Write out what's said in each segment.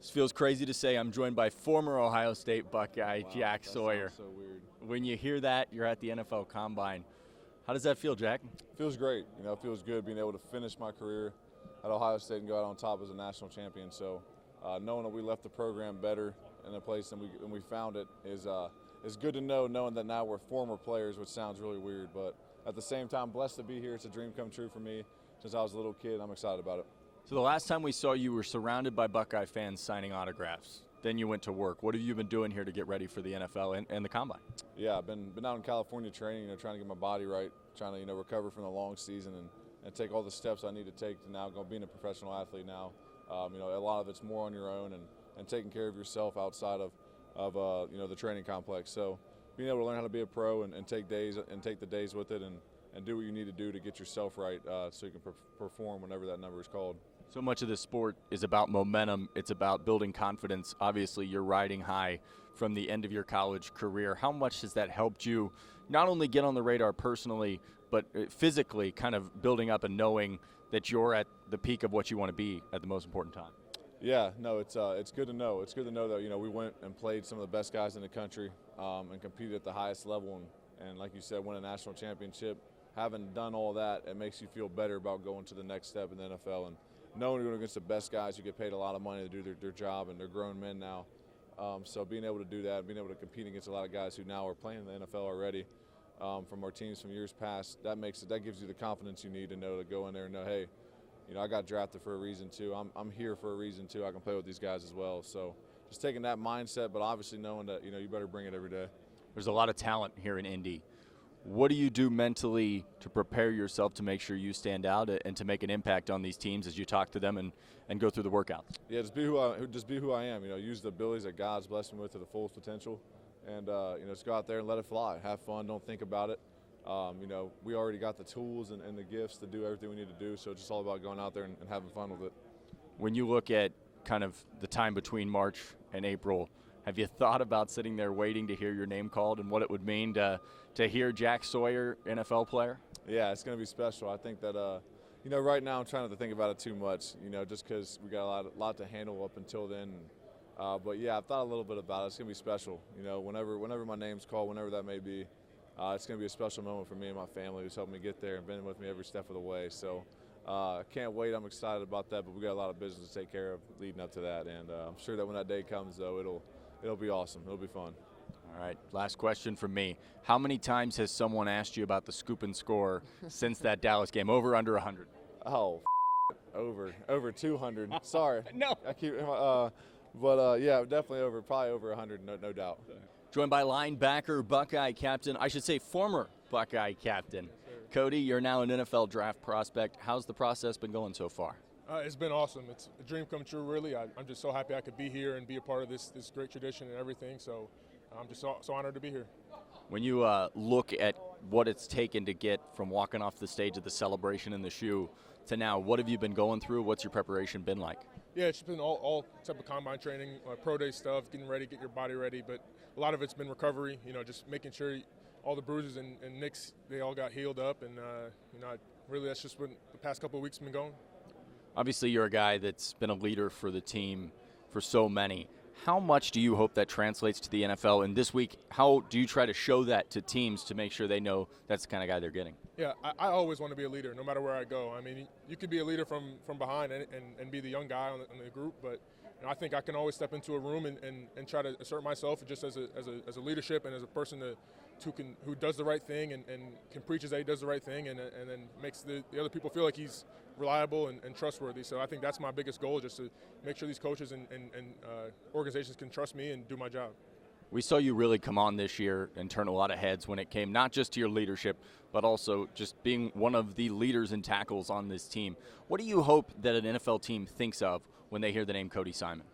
This feels crazy to say. I'm joined by former Ohio State Buckeye Jack Sawyer. That sounds so weird. When you hear that, you're at the NFL Combine. How does that feel, Jack? Feels great. It feels good being able to finish my career at Ohio State and go out on top as a national champion. So knowing that we left the program better in a place than we found it is good to know, knowing that now we're former players, which sounds really weird. But at the same time, blessed to be here. It's a dream come true for me since I was a little kid. I'm excited about it. So the last time we saw you were surrounded by Buckeye fans signing autographs. Then you went to work. What have you been doing here to get ready for the NFL and the Combine? Yeah, I've been out in California training, trying to get my body right, trying to, recover from the long season and take all the steps I need to take to now go being a professional athlete now. A lot of it's more on your own and taking care of yourself outside of the training complex. So being able to learn how to be a pro and take the days with it and do what you need to do to get yourself right so you can perform whenever that number is called. So much of this sport is about momentum. It's about building confidence. Obviously, you're riding high from the end of your college career. How much has that helped you not only get on the radar personally, but physically kind of building up and knowing that you're at the peak of what you want to be at the most important time? Yeah, no, it's good to know. It's good to know that, we went and played some of the best guys in the country and competed at the highest level. And like you said, win a national championship. Having done all that, it makes you feel better about going to the next step in the NFL. And knowing you're going against the best guys who get paid a lot of money to do their job, and they're grown men now. So being able to do that, being able to compete against a lot of guys who now are playing in the NFL already from our teams from years past, that gives you the confidence you need to know to go in there and know, hey, I got drafted for a reason too. I'm here for a reason too. I can play with these guys as well. So just taking that mindset, but obviously knowing that you better bring it every day. There's a lot of talent here in Indy. What do you do mentally to prepare yourself to make sure you stand out and to make an impact on these teams as you talk to them and go through the workouts? Yeah, just be who I am. Use the abilities that God's blessed me with to the fullest potential, and just go out there and let it fly. Have fun. Don't think about it. We already got the tools and the gifts to do everything we need to do. So it's just all about going out there and having fun with it. When you look at kind of the time between March and April, have you thought about sitting there waiting to hear your name called and what it would mean to hear Jack Sawyer, NFL player? Yeah, it's going to be special. I think that, right now I'm trying not to think about it too much, just because we got a lot to handle up until then. But, yeah, I've thought a little bit about it. It's going to be special. Whenever my name's called, whenever that may be, it's going to be a special moment for me and my family who's helped me get there and been with me every step of the way. So I can't wait. I'm excited about that, but we got a lot of business to take care of leading up to that. And I'm sure that when that day comes, though, it'll be awesome. It'll be fun. All right, last question from me. How many times has someone asked you about the scoop and score since that Dallas game? Over, under 100? Oh, over 200. Sorry. No. I keep, yeah, definitely probably over 100, no doubt. Joined by linebacker, Buckeye captain, I should say former Buckeye captain. Cody, you're now an NFL draft prospect. How's the process been going so far? It's been awesome. It's a dream come true, really. I'm just so happy I could be here and be a part of this great tradition and everything. So I'm just so honored to be here. When you look at what it's taken to get from walking off the stage of the celebration in the shoe to now, what have you been going through? What's your preparation been like? Yeah, it's been all type of combine training, pro day stuff, getting ready, get your body ready. But a lot of it's been recovery, just making sure all the bruises and nicks, they all got healed up. And, really that's just what the past couple of weeks have been going. Obviously, you're a guy that's been a leader for the team for so many. How much do you hope that translates to the NFL? And this week, how do you try to show that to teams to make sure they know that's the kind of guy they're getting? Yeah, I always want to be a leader, no matter where I go. I mean, you could be a leader from behind and be the young guy in the group, but I think I can always step into a room and try to assert myself just as a leadership and as a person who does the right thing and can preach as he does the right thing and then makes the other people feel like he's reliable and trustworthy. So I think that's my biggest goal, just to make sure these coaches and organizations can trust me and do my job. We saw you really come on this year and turn a lot of heads when it came not just to your leadership, but also just being one of the leaders and tackles on this team. What do you hope that an NFL team thinks of when they hear the name Cody Simon?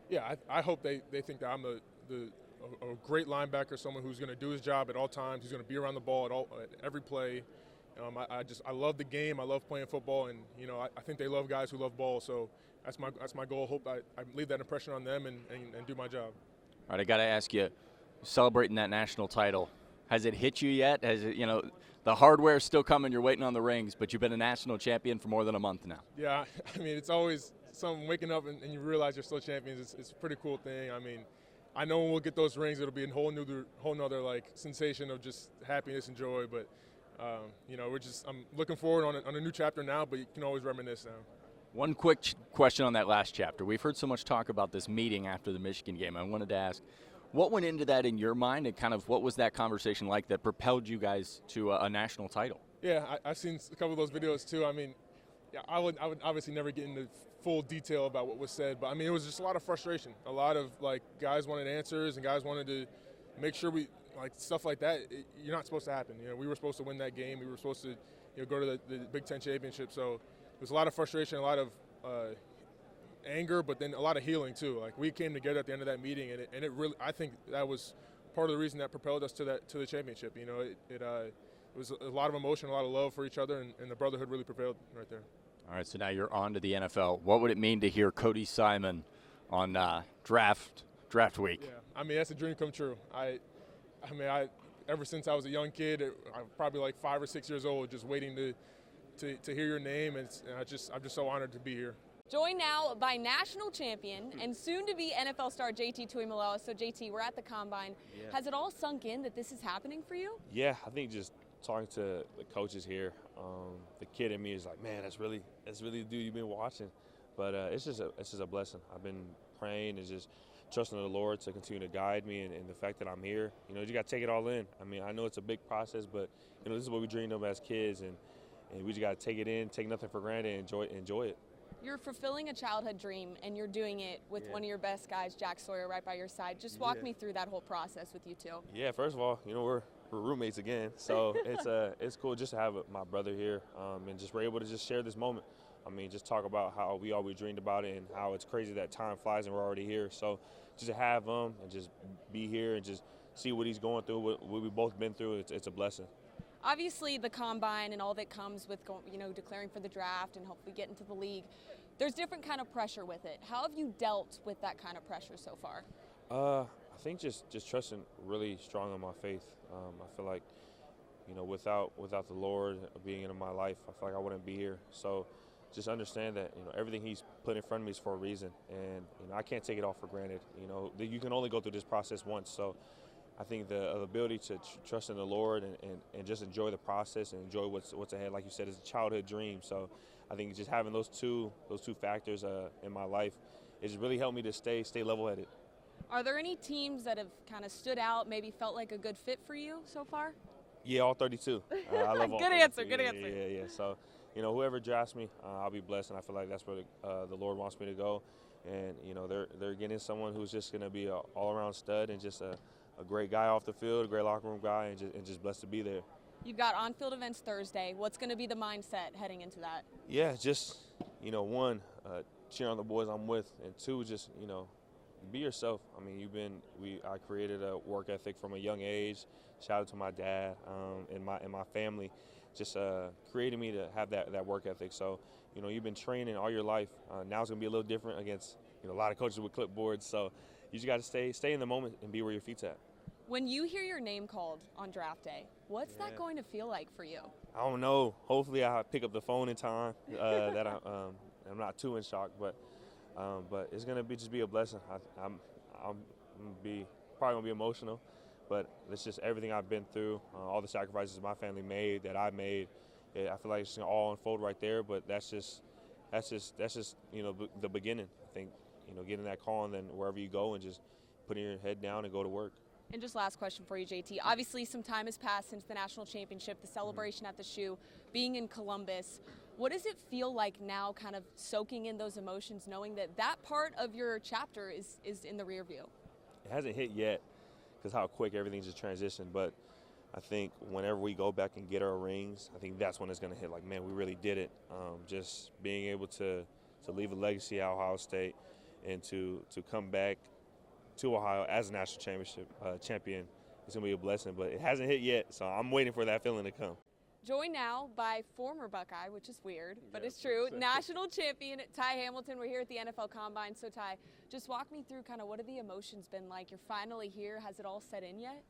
Yeah, I hope they think that I'm a great linebacker, someone who's going to do his job at all times. He's going to be around the ball at every play. I love the game. I love playing football, and I think they love guys who love ball. So that's my goal. Hope I leave that impression on them and do my job. All right, I got to ask you, celebrating that national title, has it hit you yet? Has it, the hardware's still coming, you're waiting on the rings, but you've been a national champion for more than a month now. Yeah, I mean, it's always some waking up and you realize you're still champions. It's a pretty cool thing. I mean, I know when we'll get those rings, it'll be a whole nother like sensation of just happiness and joy. But you know, I'm looking forward on a new chapter now, but you can always reminisce now. One quick question on that last chapter. We've heard so much talk about this meeting after the Michigan game. I wanted to ask, what went into that in your mind, and kind of what was that conversation like that propelled you guys to a national title? Yeah, I've seen a couple of those videos too. I mean, yeah, I would obviously never get into full detail about what was said, but I mean, it was just a lot of frustration. A lot of like guys wanted answers and guys wanted to make sure stuff like that. You're not supposed to happen. You know, we were supposed to win that game. We were supposed to, go to the Big Ten championship. So there's a lot of frustration, a lot of anger, but then a lot of healing too. Like we came together at the end of that meeting, and it really, I think that was part of the reason that propelled us to the championship. You know, it was a lot of emotion, a lot of love for each other, and the brotherhood really prevailed right there. All right, so now you're on to the NFL. What would it mean to hear Cody Simon on draft week? Yeah, I mean, that's a dream come true. I mean, ever since I was a young kid, I'm probably like 5 or 6 years old, just waiting to hear your name, and I'm just so honored to be here. Joined now by national champion and soon-to-be NFL star JT Tuimoloau. So JT, we're at the Combine. Yeah. Has it all sunk in that this is happening for you? Yeah, I think just talking to the coaches here, the kid in me is like, man, that's really the dude you've been watching. But it's just a blessing. I've been praying and just trusting the Lord to continue to guide me, and the fact that I'm here, you got to take it all in. I mean, I know it's a big process, but this is what we dreamed of as kids, and we just got to take it in, take nothing for granted, and enjoy it. You're fulfilling a childhood dream, and you're doing it with one of your best guys, Jack Sawyer, right by your side. Just walk me through that whole process with you two. Yeah, first of all, we're roommates again, so it's cool just to have my brother here, and just we're able to just share this moment. I mean, just talk about how we always dreamed about it and how it's crazy that time flies and we're already here. So just to have him and just be here and just see what he's going through, what we've both been through, it's a blessing. Obviously, the Combine and all that comes with declaring for the draft and hopefully getting to the league, there's different kind of pressure with it. How have you dealt with that kind of pressure so far? I think just trusting really strong in my faith. I feel like, without the Lord being in my life, I feel like I wouldn't be here. So just understand that, everything he's put in front of me is for a reason. And, I can't take it all for granted. You can only go through this process once. So I think the ability to trust in the Lord and just enjoy the process and enjoy what's ahead, like you said, is a childhood dream. So I think just having those two factors in my life, it just really helped me to stay level-headed. Are there any teams that have kind of stood out, maybe felt like a good fit for you so far? Yeah, all 32. I love all Good 32. answer, good answer. Yeah. So, whoever drafts me, I'll be blessed, and I feel like that's where the Lord wants me to go. And, they're getting someone who's just going to be an all-around stud and just a great guy off the field, a great locker room guy, and just blessed to be there. You've got on-field events Thursday. What's going to be the mindset heading into that? Yeah, just, one, cheer on the boys I'm with, and two, just, be yourself. I mean, I created a work ethic from a young age. Shout out to my dad and my family, just created me to have that work ethic. So, you've been training all your life. Now it's going to be a little different against a lot of coaches with clipboards. So you just got to stay in the moment and be where your feet's at. When you hear your name called on draft day, what's that going to feel like for you? I don't know. Hopefully I pick up the phone in time that I'm not too in shock, but it's going to just be a blessing. I'm probably going to be emotional, but it's just everything I've been through, all the sacrifices my family made, that I made. I feel like it's going to all unfold right there, but that's just the beginning. I think, getting that call and then wherever you go and just putting your head down and go to work. And just last question for you, JT. Obviously, some time has passed since the national championship, the celebration at the shoe, being in Columbus. What does it feel like now, kind of soaking in those emotions, knowing that part of your chapter is in the rear view? It hasn't hit yet because how quick everything's just transitioned. But I think whenever we go back and get our rings, I think that's when it's going to hit like, man, we really did it. Just being able to leave a legacy at Ohio State and to come back to Ohio as a national championship champion, it's going to be a blessing. But it hasn't hit yet, so I'm waiting for that feeling to come. Joined now by former Buckeye, which is weird, but it's true, national champion Ty Hamilton. We're here at the NFL Combine. So, Ty, just walk me through kind of what have the emotions been like? You're finally here. Has it all set in yet?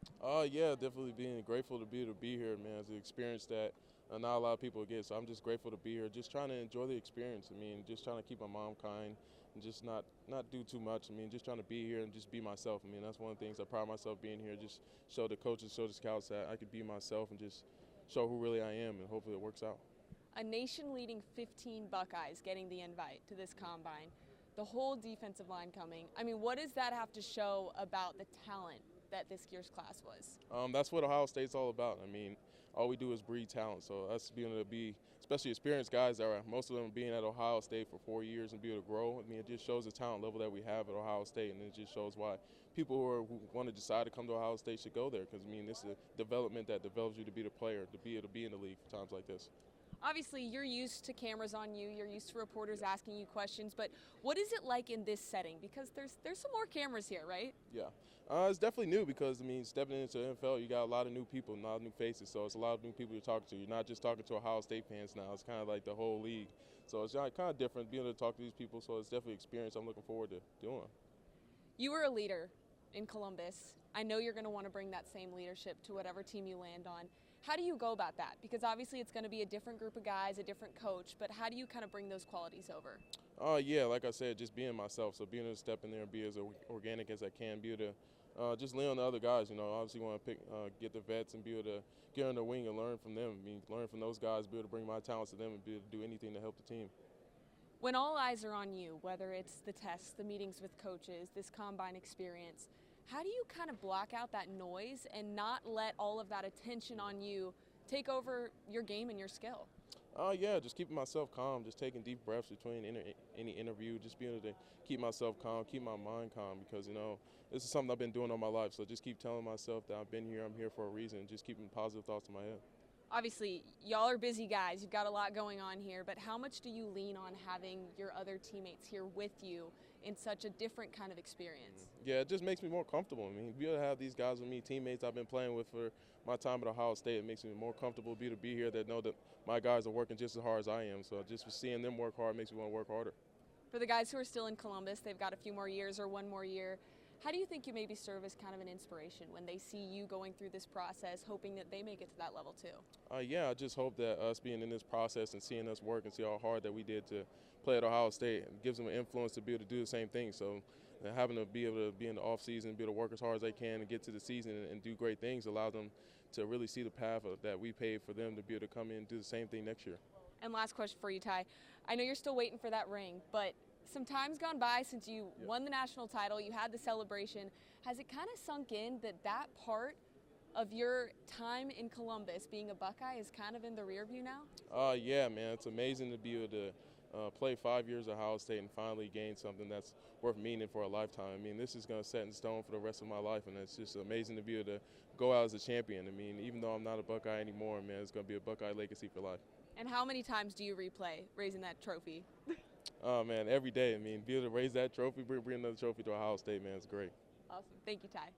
Yeah, definitely being grateful to be able to be here, man. To experience that not a lot of people get. So I'm just grateful to be here, just trying to enjoy the experience. I mean, just trying to keep my mom kind and just not do too much. I mean, just trying to be here and just be myself. I mean, that's one of the things I pride myself being here, just show the coaches, show the scouts that I could be myself and just show who really I am, and hopefully it works out. A nation-leading 15 Buckeyes getting the invite to this combine, the whole defensive line coming. I mean, what does that have to show about the talent that this year's class was? That's what Ohio State's all about. I mean, all we do is breed talent. So us being able to be, especially experienced guys that are, most of them being at Ohio State for 4 years and be able to grow, I mean, it just shows the talent level that we have at Ohio State, and it just shows why people who want to decide to come to Ohio State should go there, because, I mean, this is a development that develops you to be the player, to be able to be in the league for times like this. Obviously, you're used to cameras on you, you're used to reporters asking you questions, but what is it like in this setting? Because there's some more cameras here, right? Yeah. It's definitely new because, I mean, stepping into the NFL, you got a lot of new people, a lot of new faces, so it's a lot of new people you're talking to. You're not just talking to Ohio State fans now. It's kind of like the whole league. So it's kind of different being able to talk to these people, so it's definitely an experience I'm looking forward to doing. You were a leader in Columbus. I know you're going to want to bring that same leadership to whatever team you land on. How do you go about that? Because obviously it's going to be a different group of guys, a different coach, but how do you kind of bring those qualities over? Yeah, like I said, just being myself. So being able to step in there and be as organic as I can, be able to just lean on the other guys. You know, obviously want to get the vets and be able to get on their wing and learn from them. I mean, learn from those guys, be able to bring my talents to them and be able to do anything to help the team. When all eyes are on you, whether it's the tests, the meetings with coaches, this combine experience, how do you kind of block out that noise and not let all of that attention on you take over your game and your skill? Yeah, just keeping myself calm, just taking deep breaths between any interview, just being able to keep myself calm, keep my mind calm, because, you know, this is something I've been doing all my life. So just keep telling myself that I've been here, I'm here for a reason, and just keeping positive thoughts in my head. Obviously, y'all are busy guys. You've got a lot going on here, but how much do you lean on having your other teammates here with you in such a different kind of experience? Yeah, it just makes me more comfortable. I mean, be able to have these guys with me, teammates I've been playing with for my time at Ohio State, it makes me more comfortable to be here, that know that my guys are working just as hard as I am. So just seeing them work hard makes me want to work harder. For the guys who are still in Columbus, they've got a few more years or one more year. How do you think you maybe serve as kind of an inspiration when they see you going through this process, hoping that they make it to that level too? Yeah, I just hope that us being in this process and seeing us work and see how hard that we did to play at Ohio State gives them an influence to be able to do the same thing. So having to be able to be in the off season, be able to work as hard as they can and get to the season and do great things allows them to really see the path that we paved for them to be able to come in and do the same thing next year. And last question for you, Ty. I know you're still waiting for that ring, but some time's gone by since you won the national title, you had the celebration. Has it kind of sunk in that that part of your time in Columbus, being a Buckeye, is kind of in the rear view now? Yeah, man, it's amazing to be able to play 5 years at Ohio State and finally gain something that's worth meaning for a lifetime. I mean, this is going to set in stone for the rest of my life, and it's just amazing to be able to go out as a champion. I mean, even though I'm not a Buckeye anymore, man, it's going to be a Buckeye legacy for life. And how many times do you replay raising that trophy? Oh, man, every day. I mean, be able to raise that trophy, bring another trophy to Ohio State, man, it's great. Awesome. Thank you, Ty.